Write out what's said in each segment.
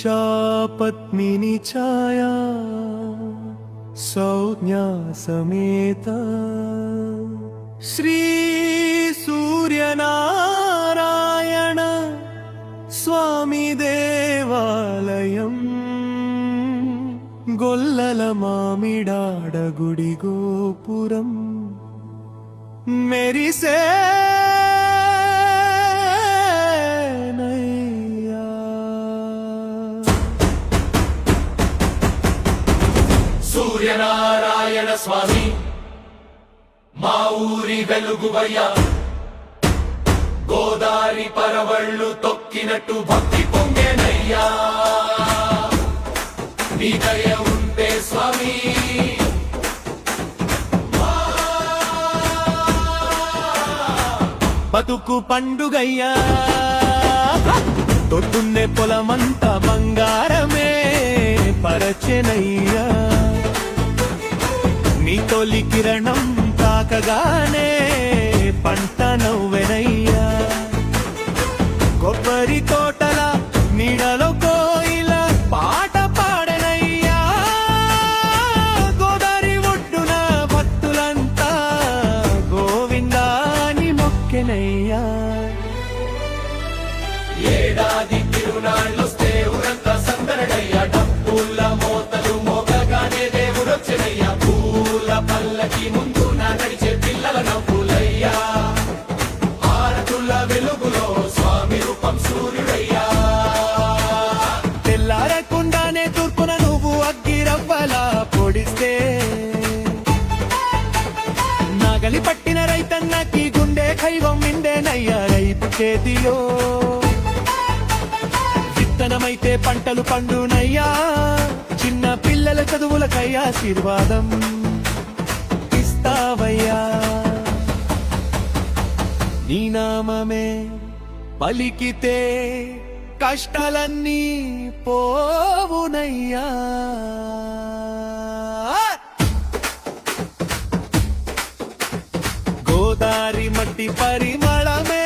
ఉషా పద్మిని ఛాయా సౌజ్ఞా సమేత శ్రీ సూర్యనారాయణ స్వామి దేవాలయం గొల్లల మామిడాడ గుడి గోపురం మెరిసే సూర్యనారాయణ స్వామి మా ఊరి వెలుగువయ్యా గోదారి పరవళ్ళు తొక్కినట్టు భక్తి పొంగేనయ్యా నీ దయ ఉంటే స్వామి బతుకు పండుగయ్యా తొద్దున్నే పొలమంతా బంగారమే పరచెనయ్యా నీ తొలి కిరణం తాకగానే పంట నవ్వెనయ్యా కొబ్బరి తోటల నీడలో కోయిల పాట పాడనయ్యా గోదారి ఒడ్డున భక్తులంతా గోవిందాని మొక్కెనయ్యా ఏడాది తిరునాళ్ళొస్తే ఊరంతా సందరడయ్యా డప్పుల మోతలు మోగగానే దేవుడొచ్చెనయ్యా పూల పల్లకి ముందు నా నడిచే పిల్లల నవ్వులయ్యా హారతుల వెలుగులో స్వామి రూపం సూర్యుడయ్యా తెల్లారకుండానే తూర్పున నువ్వు అగ్గిరవ్వలా పొడిస్తే నాగలి పట్టిన రైతన్నకి గుండె ఖైవం నిండేనయ్యా రైతు చేతిలో విత్తనమైతే పంటలు పండునయ్యా చిన్న పిల్లల చదువులకై ఆశీర్వాదం ఇస్తావయ్యా నీ నామమే పలికితే కష్టాలన్నీ పోవునయ్యా గోదారి మట్టి పరిమళమే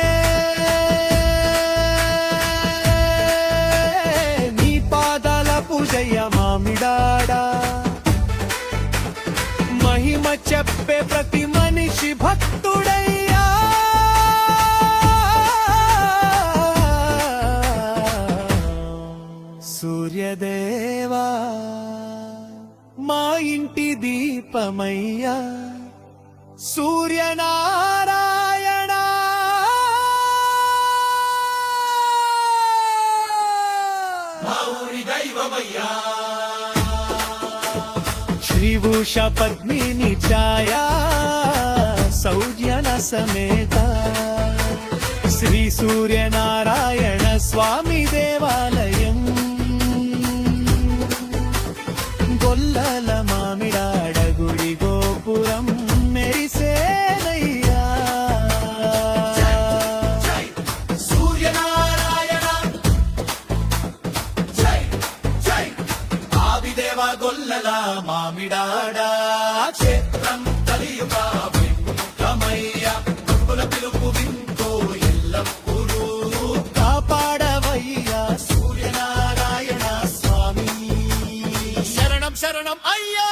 నీ పాదాల పూజయ్య మామిడాడా మహిమ చెప్పే ప్రతి మనిషి భక్తుడయ్యా సూర్యదేవా మా ఇంటి దీపమయ్యా సూర్యనారాయణ మా ఊరి దైవమయ్యా శ్రీభూష పద్మిని ఛాయా సౌజ్ఞన సమేత శ్రీ సూర్యనారాయణ స్వామి దేవాలయం గొల్లల మామిడాడ గుడి గోపురం మెరిసేనయ్యా సూర్యనారాయణ జై జై ఆదిదేవ గొల్లల మామిడాడ క్షేత్రం కలియుగ విముఖమయ్య భక్తుల పిలుపు వింటూ ఎల్లప్పుడూ కాపాడవయ్యా సూర్యనారాయణ స్వామి శరణం శరణం అయ్యా